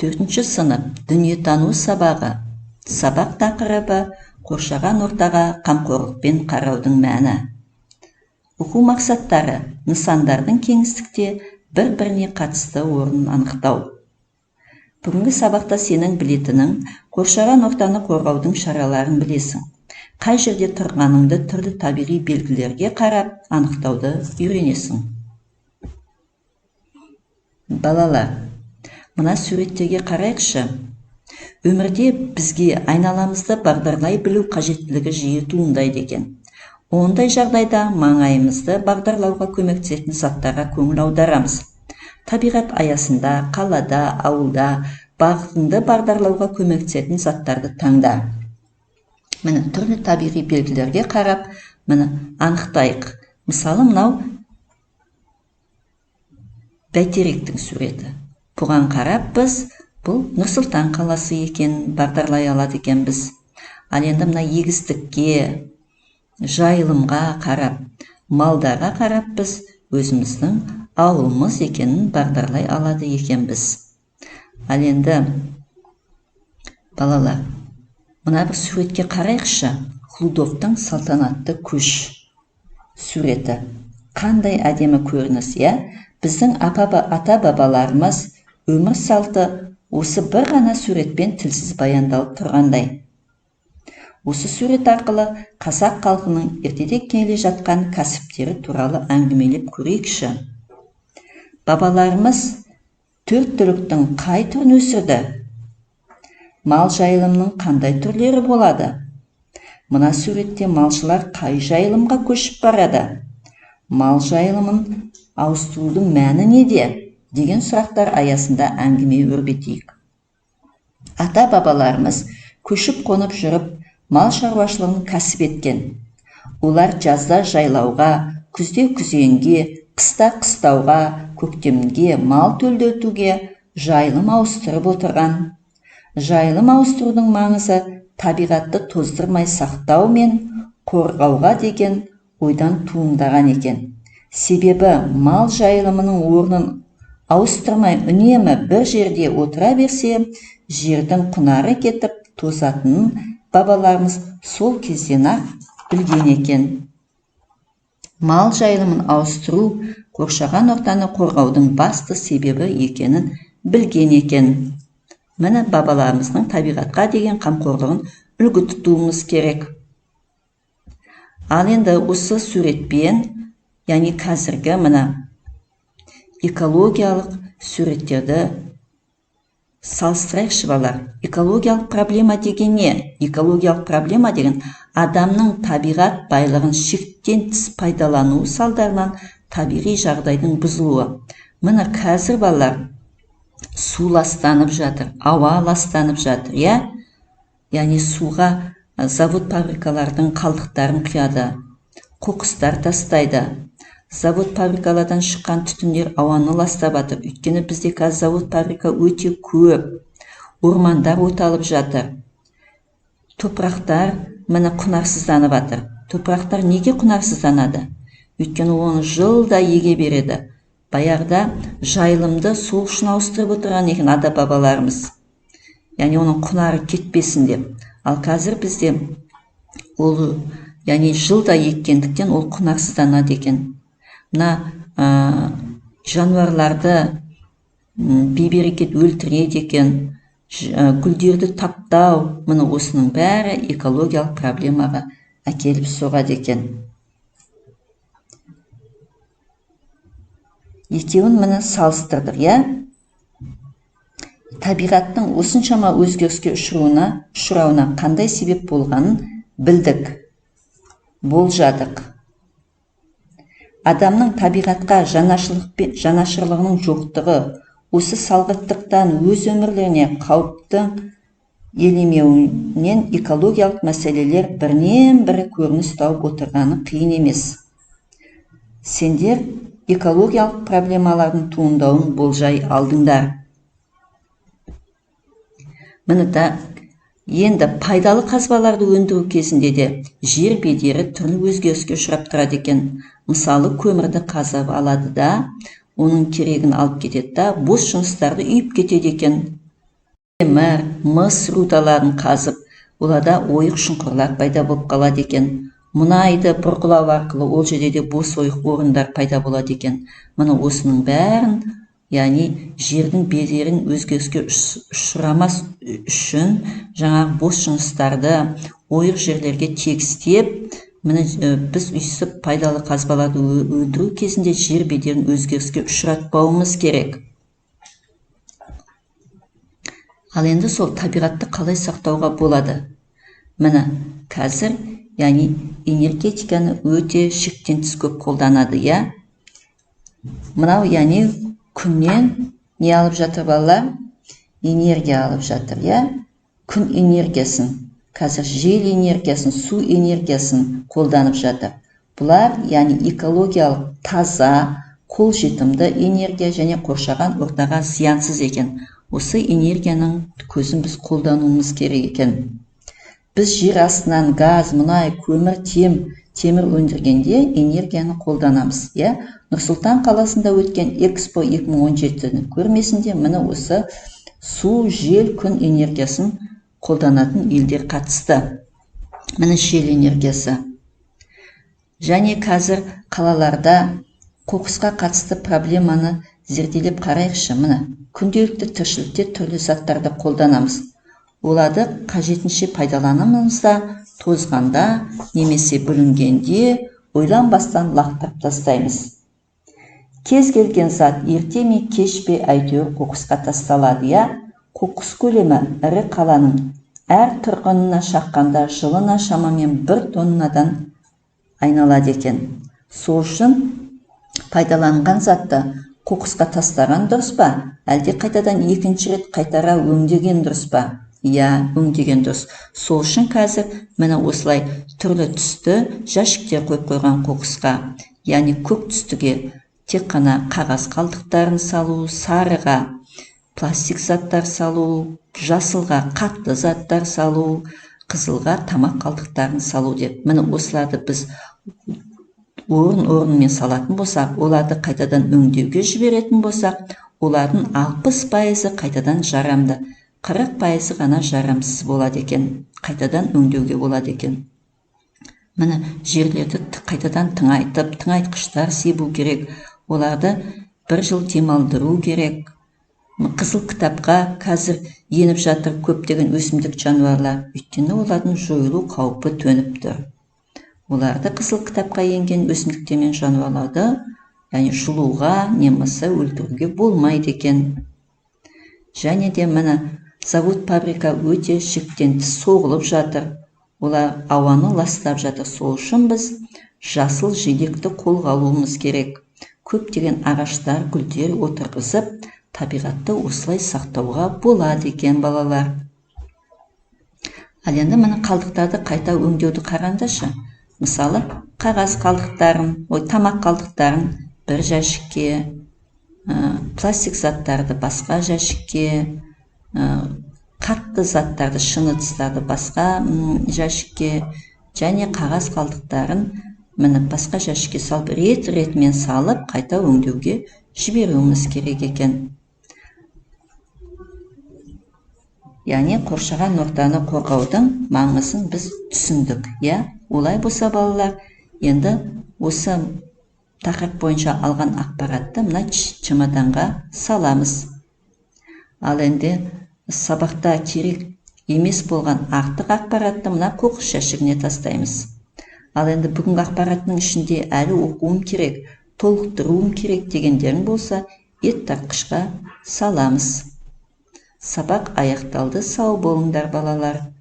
4 сынып дүниетану сабағы. Сабақ тақырыбы қоршаған ортаға қамқорлықпен қараудың мәні. Оқу мақсаттары нысандардың кеңістікте бір-біріне қатысты орнын анықтау. Бүгінгі сабақта сенің білетінің қоршаған ортаны қорғаудың шараларын білесің. Қай жерде тұрғаныңды түрлі табиғи белгілерге қарап анықтауды үйренесің. Балалар, мына суреттерге қарайықшы. Өмірде бізге айналамызды бағдарлай білу қажеттілігі жиі туындайды екен. Ондай жағдайда маңайымызды бағдарлауға көмектесетін заттарға көңіл аударамыз. Табиғат аясында, қалада, ауылда бағытыңды бағдарлауға көмектесетін заттарды таңда. Міне түрлі табиғи белгілерге қарап, міне анықтайық. Мысалы, мынау бәйтеректің суреті. Бұған қарап біз бұл Нұр-Сұлтан қаласы екен бағдарлай алады екенбіз. Ал енді мына егістікке, жайылымға қарап, малдарға қарап біз өзіміздің ауылымыз екенін бағдарлай алады екенбіз. Ал енді балалар, мына бір суретке қарайықшы. Хлудовтың салтанатты көш суреті. Қандай әдемі көрініс, иә? Біздің ата-бабаларымыз өмір салты осы бір ғана суретпен тілсіз баяндалып тұрғандай. Осы сурет арқылы қазақ халқының ертеден келе жатқан кәсіптері туралы әңгімелеп көрейікші. Бабаларымыз 4 түліктің қай түрін өсірді? Мал жайылымның қандай түрлері болады? Мына суретте малшылар қай жайылымға көшіп барады? Мал жайылымын ауыстырудың мәні неде? Деген сұрақтар аясында әңгіме өрбітейік. Ата-бабаларымыз көшіп қонып жүріп, мал шаруашылығын кәсіп еткен. Олар жазда жайлауға, күзде күзенге, қыста қыстауға, көктемге мал төлдетуге жайылым ауыстырып отырған. Жайылым ауыстырудың маңызы табиғатты тоздырмай сақтау мен қорғауға деген ойдан туындаған екен. Себебі мал жайылымының орнын ауыстырмай үнемі бір жерде отыра берсе, жердің құнары кетіп тозатынын бабаларымыз сол кезден-ақ білген екен. Мал жайылымын ауыстыру қоршаған ортаны қорғаудың басты себебі екенін білген екен. Міне бабаларымыздың табиғатқа деген қамқорлығын үлгі тұтуымыз керек. Ал енді осы суретпен, яғни қазіргі мына экологиялық суреттерді салыстырайықшы балалар. Экологиялық проблема деген не? Экологиялық проблема деген адамның табиғат байлығын шектен тыс пайдалану салдарынан табиғи жағдайдың бұзылуы. Міне қазір балалар су ластанып жатыр, ауа ластанып жатыр, иә? Яғни суға завод-фабрикалардың қалдықтарын құяды, қоқыстар тастайды. Завод-фабрикалардан шыққан түтіндер ауаны ластап жатыр. Өйткені бізде қазір завод-фабрика өте көп. Ормандар оталып жатыр. Топырақтар міне құнарсызданып жатыр. Топырақтар неге құнарсызданады? Өйткені оны жылда еге береді. Баяғыда жайылымды сол үшін ауыстырып отырған екен ата-бабаларымыз. Яғни оның құнары кетпесін деп. Ал қазір бізде ол, яғни жылда еккендіктен ол құнарсызданады екен. Мына жануарларды бейберекет өлтіреді екен, гүлдерді таптау, міне осының бәрі экологиялық проблемаға әкеліп соғады екен. Екеуін міне салыстырдық, иә? Табиғаттың осыншама өзгеріске ұшырауына қандай себеп болғанын білдік, болжадық. Адамның табиғатқа жанашырлығының жоқтығы, осы салғырттықтан өз өмірлеріне қауіпті елемеуінен экологиялық мәселелер бірінен бірі көрініс тауып отырғаны қиын емес. Сендер экологиялық проблемалардың туындауын болжай алдыңдар. Міне енді пайдалы қазбаларды өндіру кезінде де жер бедері түрлі өзгеріске ұшырап тұрады екен. Мысалы, көмірді қазып алады да, оның керегін алып кетеді да, бос жыныстарды үйіп кетеді екен. темір, мыс рудаларын қазып, оларда ойық шұңқырлар пайда болып қалады екен. Мұнайды бұрғылау арқылы ол жерде де бос ойық орындар пайда болады екен. Мына осының бәрін, яғни жердің бедерін өзгеріске ұшырамас үшін жаңағы бос жыныстарды ойық жерлерге тегістеп, біз үйсіп пайдалы қазбаларды өндіру кезінде жер бедерін өзгеріске ұшыратпауымыз керек. Ал енді сол табиғатты қалай сақтауға болады? Міне, қазір, яғни энергетиканы өте шектен тыс көп қолданады, я? Мынау, яғни күннен не алып жатыр балалар? Энергия алып жатыр, я? Күн энергиясын, қазір жел энергиясын, су энергиясын қолданып жатыр. Бұлар, яғни экологиялық таза, қолжетімді энергия және қоршаған ортаға зиянсыз екен. Осы энергияның көзін біз қолдануымыз керек екен. Біз жер астынан газ, мұнай, көмір, темір өндіргенде энергияны қолданамыз. Нұр-Сұлтан қаласында өткен Экспо 2017 көрмесінде міне осы су, жел, күн энергиясын қолданатын елдер қатысты. Міне жел энергиясы. Және қазір қалаларда қоқысқа қатысты проблеманы зерделеп қарайықшы. Міне күнделікті тіршілікте түрлі заттарды қолданамыз. Оларды қажетінше пайдаланамыз да, тозғанда немесе бүлінгенде ойланбастан лақтырып тастаймыз. Кез келген зат ерте ме кеш пе әйтеуір қоқысқа тасталады, Қоқыс көлемі ірі қаланың әр тұрғынына шаққанда жылына шамамен 1 тоннадан айналады екен. Сол үшін пайдаланған затты қоқысқа тастаған дұрыс па? Әлде қайтадан екінші рет қайтара өңдеген дұрыс па? Өңдеген дұрыс. Сол үшін қазір міне осылай түрлі түсті жәшіктер қойып қойған қоқысқа, яғни көк түстіге тек қана қағаз қалдықтарын салу, сарыға пластик заттар салу, жасылға қатты заттар салу, қызылға тамақ қалдықтарын салу деп. Міне осыларды біз орын-орынмен салатын болсақ, оларды қайтадан өңдеуге жіберетін болсақ, олардың 60% қайтадан жарамды, 40% ғана жарамсыз болады екен. Қайтадан өңдеуге болады екен. Міне жерлерді қайтадан тыңайтып, тыңайтқыштар себу керек. Оларды 1 жыл демалдыру керек. Қызыл кітапқа қазір еніп жатыр көптеген өсімдік жануарлар, өйткені олардың жойылу қаупі төніп тұр. Оларды қызыл кітапқа енген өсімдіктер мен жануарларды, яғни жұлуға, немесе өлтіруге болмайды екен. Және де міне завод, фабрика өте шектен тыс соғылып жатыр. Олар ауаны ластап жатыр. Сол үшін біз жасыл желекті қолға алуымыз керек. Көптеген ағаштар, гүлдер отырғызып, табиғатты осылай сақтауға болады екен, балалар. Ал енді міне қалдықтарды қайта өңдеуді қараңдаршы. Мысалы, қағаз қалдықтарын, тамақ қалдықтарын бір жәшікке, пластик заттарды басқа жәшікке, қатты заттарды, шыны ыдыстарды басқа жәшікке, және қағаз қалдықтарын міне басқа жәшікке салып, рет-ретімен салып, қайта өңдеуге жіберуіміз керек екен. Яғни қоршаған ортаны қорғаудың маңызын біз түсіндік. Олай болса, балалар, енді осы тақырып бойынша алған ақпаратты мына чемоданға саламыз. Ал енді сабақта керек емес болған артық ақпаратты мына қоқыс жәшігіне тастаймыз. Ал енді бүгінгі ақпараттың ішінде әлі оқуым керек, толықтыруым керек дегендерің болса, еттартқышқа саламыз. Сабақ аяқталды. Сау болыңдар, балалар.